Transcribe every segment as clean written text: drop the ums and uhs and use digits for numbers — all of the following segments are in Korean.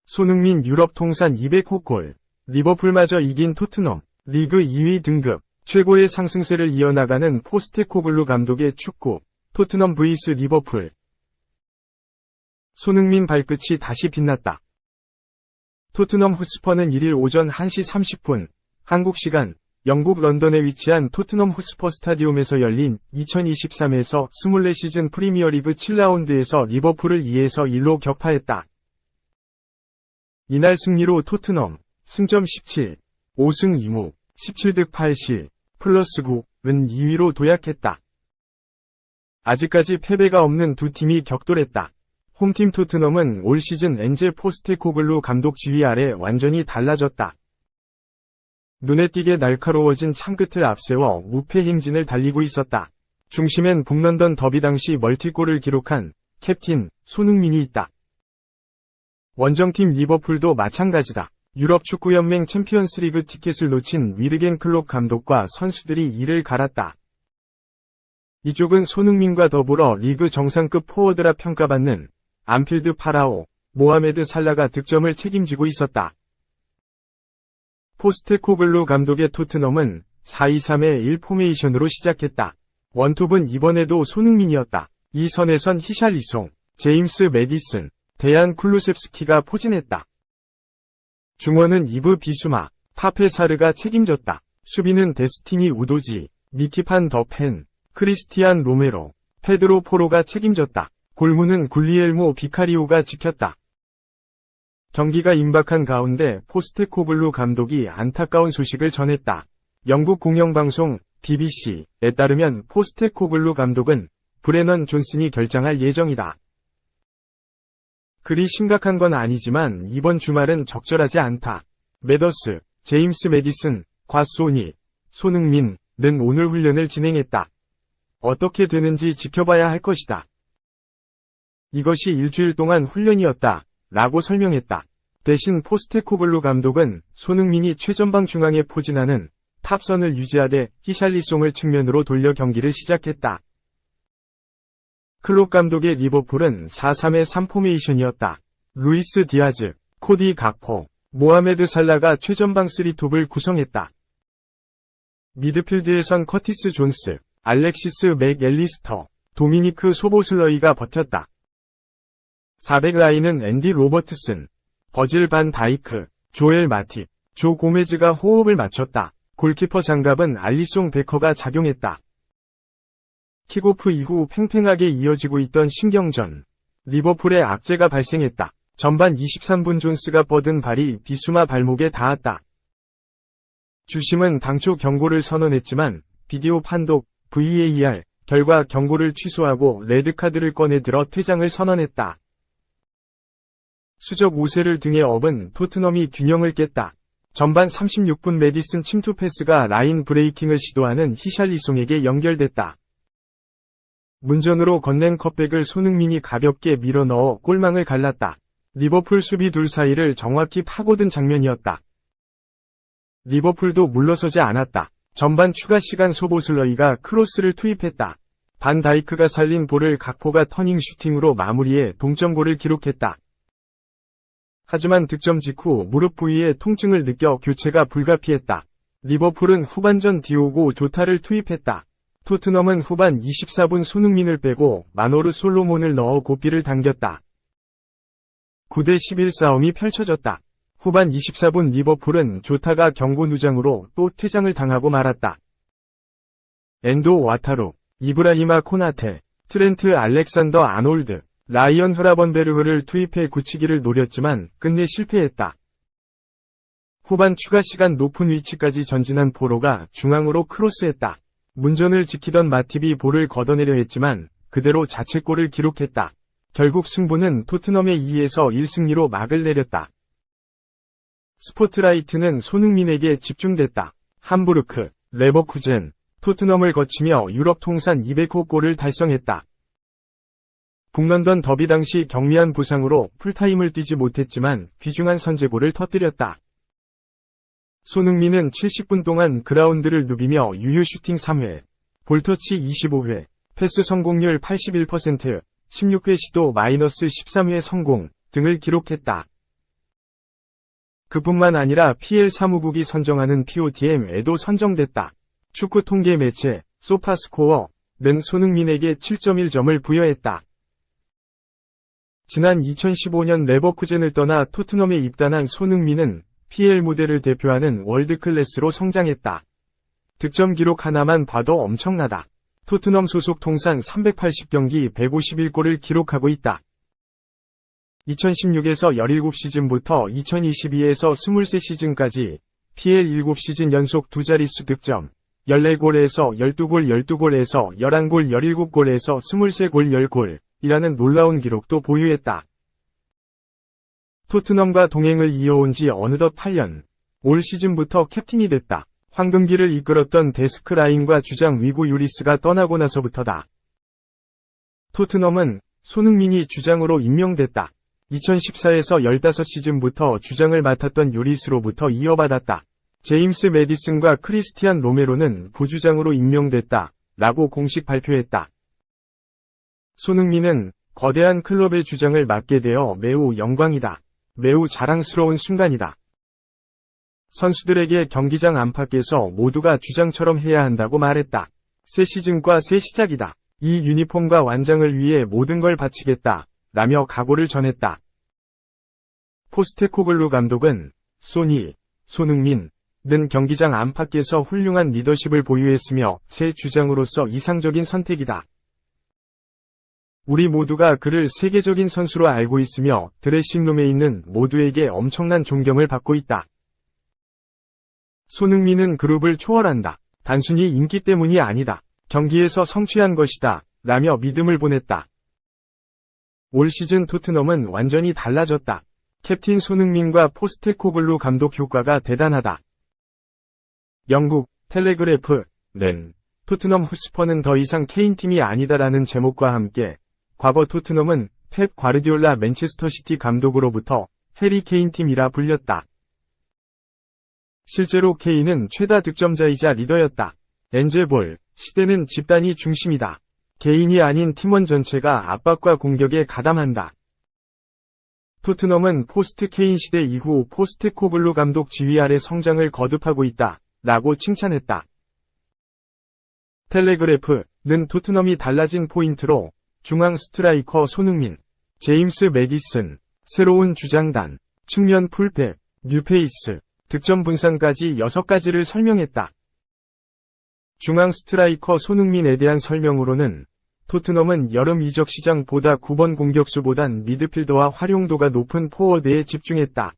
손흥민 유럽 통산 200호 골, 리버풀마저 이긴 토트넘, 리그 2위 등급, 최고의 상승세를 이어나가는 포스테코글루 감독의 축구, 토트넘 vs 리버풀. 손흥민 발끝이 다시 빛났다. 토트넘 호스퍼는 1일 오전 1시 30분, 한국 시간, 영국 런던에 위치한 토트넘 호스퍼 스타디움에서 열린 2023에서 24시즌 프리미어리그 7라운드에서 리버풀을 2에서 1로 격파했다. 이날 승리로 토트넘, 승점 17, 5승 2무, 17득 8실, 플러스 9은 2위로 도약했다. 아직까지 패배가 없는 두 팀이 격돌했다. 홈팀 토트넘은 올 시즌 엔제 포스테코글루 감독 지휘 아래 완전히 달라졌다. 눈에 띄게 날카로워진 창끝을 앞세워 무패 행진을 달리고 있었다. 중심엔 북런던 더비 당시 멀티골을 기록한 캡틴 손흥민이 있다. 원정팀 리버풀도 마찬가지다. 유럽 축구연맹 챔피언스리그 티켓을 놓친 위르겐 클롭 감독과 선수들이 이를 갈았다. 이쪽은 손흥민과 더불어 리그 정상급 포워드라 평가받는 안필드 파라오, 모하메드 살라가 득점을 책임지고 있었다. 포스테코글루 감독의 토트넘은 4-2-3-1 포메이션으로 시작했다. 원톱은 이번에도 손흥민이었다. 이 선에선 히샬리송, 제임스 매디슨, 데얀 쿨루셉스키가 포진했다. 중원은 이브 비수마, 파페사르가 책임졌다. 수비는 데스티니 우도지, 니키판 더펜, 크리스티안 로메로, 페드로 포로가 책임졌다. 골문은 굴리엘모 비카리오가 지켰다. 경기가 임박한 가운데 포스테코글루 감독이 안타까운 소식을 전했다. 영국 공영방송 BBC에 따르면 포스테코글루 감독은 브레넌 존슨이 결장할 예정이다. 그리 심각한 건 아니지만 이번 주말은 적절하지 않다. 메더스, 제임스 매디슨, 곽소니, 손흥민은 오늘 훈련을 진행했다. 어떻게 되는지 지켜봐야 할 것이다. 이것이 일주일 동안 훈련이었다. 라고 설명했다. 대신 포스테코글루 감독은 손흥민이 최전방 중앙에 포진하는 탑선을 유지하되 히샬리송을 측면으로 돌려 경기를 시작했다. 클롭 감독의 리버풀은 4-3-3 포메이션이었다. 루이스 디아즈, 코디 각포, 모하메드 살라가 최전방 3톱을 구성했다. 미드필드에선 커티스 존스, 알렉시스 맥앨리스터, 도미니크 소보슬러이가 버텼다. 400라인은 앤디 로버트슨, 버질 반 다이크, 조엘 마팁, 조 고메즈가 호흡을 맞췄다. 골키퍼 장갑은 알리송 베커가 작용했다. 킥오프 이후 팽팽하게 이어지고 있던 신경전. 리버풀의 악재가 발생했다. 전반 23분 존스가 뻗은 발이 비수마 발목에 닿았다. 주심은 당초 경고를 선언했지만 비디오 판독 VAR 결과 경고를 취소하고 레드카드를 꺼내 들어 퇴장을 선언했다. 수적 우세를 등에 업은 토트넘이 균형을 깼다. 전반 36분 매디슨 침투 패스가 라인 브레이킹을 시도하는 히샬리송에게 연결됐다. 문전으로 건넨 컵백을 손흥민이 가볍게 밀어넣어 골망을 갈랐다. 리버풀 수비 둘 사이를 정확히 파고든 장면이었다. 리버풀도 물러서지 않았다. 전반 추가 시간 소보슬러이가 크로스를 투입했다. 반 다이크가 살린 볼을 각포가 터닝 슈팅으로 마무리해 동점골을 기록했다. 하지만 득점 직후 무릎 부위에 통증을 느껴 교체가 불가피했다. 리버풀은 후반전 디오고 조타를 투입했다. 토트넘은 후반 24분 손흥민을 빼고 마노르 솔로몬을 넣어 고삐를 당겼다. 9대11 싸움이 펼쳐졌다. 후반 24분 리버풀은 조타가 경고 누장으로 또 퇴장을 당하고 말았다. 엔도 와타루, 이브라히마 코나테, 트렌트 알렉산더 아놀드, 라이언 흐라번베르흐를 투입해 굳히기를 노렸지만 끝내 실패했다. 후반 추가 시간 높은 위치까지 전진한 포로가 중앙으로 크로스했다. 문전을 지키던 마팁이 볼을 걷어내려 했지만 그대로 자책골을 기록했다. 결국 승부는 토트넘의 2에서 1승리로 막을 내렸다. 스포트라이트는 손흥민에게 집중됐다. 함부르크, 레버쿠젠, 토트넘을 거치며 유럽 통산 200호 골을 달성했다. 북런던 더비 당시 경미한 부상으로 풀타임을 뛰지 못했지만 귀중한 선제골을 터뜨렸다. 손흥민은 70분 동안 그라운드를 누비며 유효 슈팅 3회, 볼터치 25회, 패스 성공률 81%, 16회 시도 -13회 성공 등을 기록했다. 그뿐만 아니라 PL 사무국이 선정하는 POTM에도 선정됐다. 축구 통계 매체 소파스코어는 손흥민에게 7.1점을 부여했다. 지난 2015년 레버쿠젠을 떠나 토트넘에 입단한 손흥민은 PL 무대를 대표하는 월드클래스로 성장했다. 득점 기록 하나만 봐도 엄청나다. 토트넘 소속 통산 380경기 151골을 기록하고 있다. 2016에서 17시즌부터 2022에서 23시즌까지 PL 7시즌 연속 두 자릿수 득점, 14골에서 12골 12골에서 11골 17골에서 23골 10골이라는 놀라운 기록도 보유했다. 토트넘과 동행을 이어온 지 어느덧 8년, 올 시즌부터 캡틴이 됐다. 황금기를 이끌었던 데스크 라인과 주장 위고 유리스가 떠나고 나서부터다. 토트넘은 손흥민이 주장으로 임명됐다. 2014에서 15시즌부터 주장을 맡았던 유리스로부터 이어받았다. 제임스 매디슨과 크리스티안 로메로는 부주장으로 임명됐다. 라고 공식 발표했다. 손흥민은 거대한 클럽의 주장을 맡게 되어 매우 영광이다. 매우 자랑스러운 순간이다. 선수들에게 경기장 안팎에서 모두가 주장처럼 해야 한다고 말했다. 새 시즌과 새 시작이다. 이 유니폼과 완장을 위해 모든 걸 바치겠다. 라며 각오를 전했다. 포스테코글루 감독은 손흥민은 경기장 안팎에서 훌륭한 리더십을 보유했으며 새 주장으로서 이상적인 선택이다. 우리 모두가 그를 세계적인 선수로 알고 있으며 드레싱룸에 있는 모두에게 엄청난 존경을 받고 있다. 손흥민은 그룹을 초월한다. 단순히 인기 때문이 아니다. 경기에서 성취한 것이다. 라며 믿음을 보냈다. 올 시즌 토트넘은 완전히 달라졌다. 캡틴 손흥민과 포스테코글루 감독 효과가 대단하다. 영국 텔레그래프는 토트넘 후스퍼는 더 이상 케인팀이 아니다라는 제목과 함께 과거 토트넘은 펩 과르디올라 맨체스터시티 감독으로부터 해리 케인 팀이라 불렸다. 실제로 케인은 최다 득점자이자 리더였다. 엔제볼 시대는 집단이 중심이다. 개인이 아닌 팀원 전체가 압박과 공격에 가담한다. 토트넘은 포스트 케인 시대 이후 포스테코글루 감독 지휘 아래 성장을 거듭하고 있다. 라고 칭찬했다. 텔레그래프는 토트넘이 달라진 포인트로 중앙 스트라이커 손흥민, 제임스 매디슨, 새로운 주장단, 측면 풀백, 뉴페이스, 득점 분산까지 6가지를 설명했다. 중앙 스트라이커 손흥민에 대한 설명으로는 토트넘은 여름 이적 시장보다 9번 공격수보단 미드필더와 활용도가 높은 포워드에 집중했다.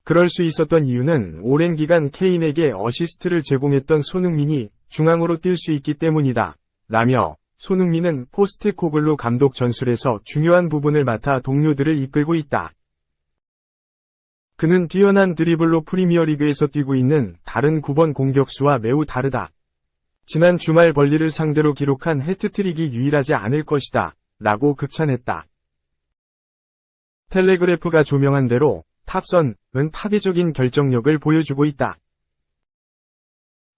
그럴 수 있었던 이유는 오랜 기간 케인에게 어시스트를 제공했던 손흥민이 중앙으로 뛸 수 있기 때문이다. 라며 손흥민은 포스테코글루 감독 전술에서 중요한 부분을 맡아 동료들을 이끌고 있다. 그는 뛰어난 드리블로 프리미어리그에서 뛰고 있는 다른 9번 공격수와 매우 다르다. 지난 주말 벌리를 상대로 기록한 해트트릭이 유일하지 않을 것이다. 라고 극찬했다. 텔레그래프가 조명한 대로 탑선은 파괴적인 결정력을 보여주고 있다.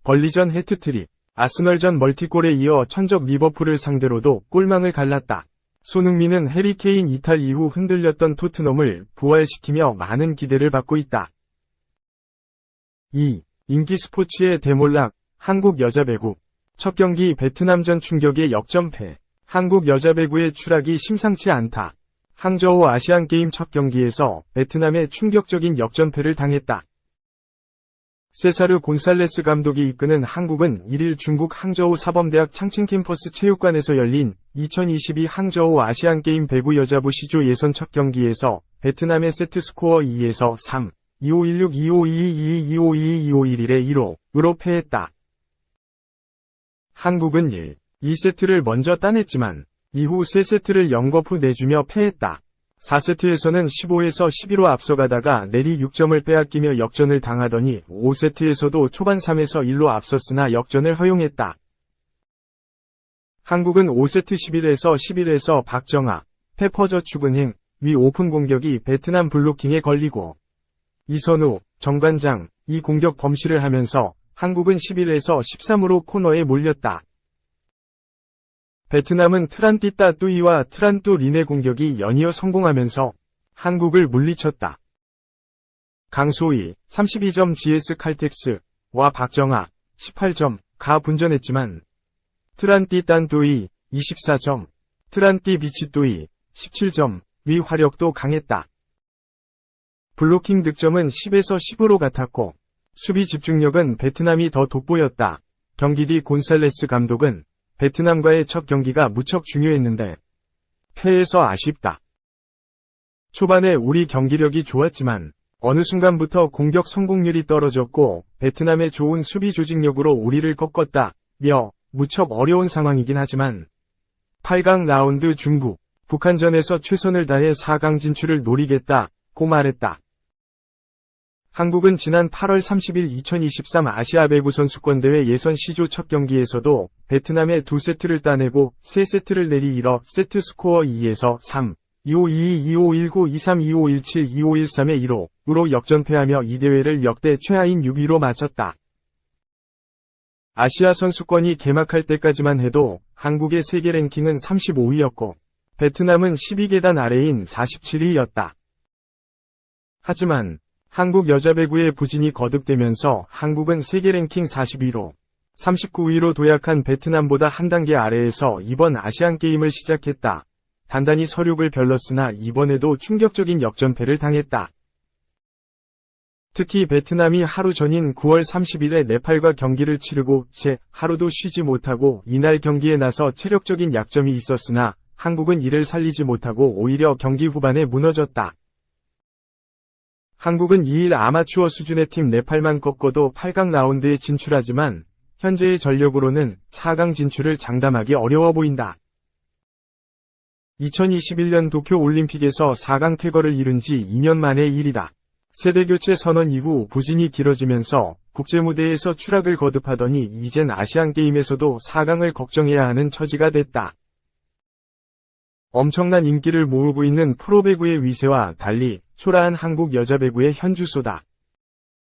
벌리전 해트트릭, 아스널전 멀티골에 이어 천적 리버풀을 상대로도 골망을 갈랐다. 손흥민은 해리 케인 이탈 이후 흔들렸던 토트넘을 부활시키며 많은 기대를 받고 있다. 2. 인기 스포츠의 대몰락, 한국 여자 배구. 첫 경기 베트남전 충격의 역전패. 한국 여자 배구의 추락이 심상치 않다. 항저우 아시안게임 첫 경기에서 베트남에 충격적인 역전패를 당했다. 세사르 곤살레스 감독이 이끄는 한국은 1일 중국 항저우 사범대학 창칭 캠퍼스 체육관에서 열린 2022 항저우 아시안게임 배구 여자부 시조 예선 첫 경기에서 베트남의 세트스코어 2에서 3, 2516, 2522, 2522, 2521에 1호로 패했다. 한국은 2세트를 먼저 따냈지만 이후 3세트를 0거푸 내주며 패했다. 4세트에서는 15에서 11로 앞서가다가 내리 6점을 빼앗기며 역전을 당하더니 5세트에서도 초반 3에서 1로 앞섰으나 역전을 허용했다. 한국은 5세트 11에서 박정아, 페퍼저축은행, 위 오픈 공격이 베트남 블로킹에 걸리고 이선우, 정관장, 이 공격 범실을 하면서 한국은 11에서 13으로 코너에 몰렸다. 베트남은 트란띠따 뚜이와 트란뚜 린의 공격이 연이어 성공하면서 한국을 물리쳤다. 강소희 32점 GS 칼텍스와 박정아 18점 가 분전했지만 트란띠딴 뚜이 24점, 트란띠 비치 뚜이 17점 위 화력도 강했다. 블로킹 득점은 10에서 10으로 같았고 수비 집중력은 베트남이 더 돋보였다. 경기 뒤 곤살레스 감독은 베트남과의 첫 경기가 무척 중요했는데 패해서 아쉽다. 초반에 우리 경기력이 좋았지만 어느 순간부터 공격 성공률이 떨어졌고 베트남의 좋은 수비 조직력으로 우리를 꺾었다며 무척 어려운 상황이긴 하지만 8강 라운드 중국, 북한전에서 최선을 다해 4강 진출을 노리겠다고 말했다. 한국은 지난 8월 30일 2023 아시아 배구 선수권대회 예선 C조 첫 경기에서도 베트남에 2세트를 따내고 3세트를 내리 이어 세트 스코어 2에서 3, 2522, 2519, 23, 2517, 2513의 1호로 역전패하며 이 대회를 역대 최하인 6위로 마쳤다. 아시아 선수권이 개막할 때까지만 해도 한국의 세계 랭킹은 35위였고 베트남은 12계단 아래인 47위였다. 하지만 한국 여자 배구의 부진이 거듭되면서 한국은 세계 랭킹 40위로 39위로 도약한 베트남보다 한 단계 아래에서 이번 아시안게임을 시작했다. 단단히 서륙을 별렀으나 이번에도 충격적인 역전패를 당했다. 특히 베트남이 하루 전인 9월 30일에 네팔과 경기를 치르고 채 하루도 쉬지 못하고 이날 경기에 나서 체력적인 약점이 있었으나 한국은 이를 살리지 못하고 오히려 경기 후반에 무너졌다. 한국은 2일 아마추어 수준의 팀 네팔만 꺾어도 8강 라운드에 진출하지만 현재의 전력으로는 4강 진출을 장담하기 어려워 보인다. 2021년 도쿄 올림픽에서 4강 쾌거를 이룬 지 2년 만의 일이다. 세대교체 선언 이후 부진이 길어지면서 국제무대에서 추락을 거듭하더니 이젠 아시안게임에서도 4강을 걱정해야 하는 처지가 됐다. 엄청난 인기를 모으고 있는 프로배구의 위세와 달리 초라한 한국 여자배구의 현주소다.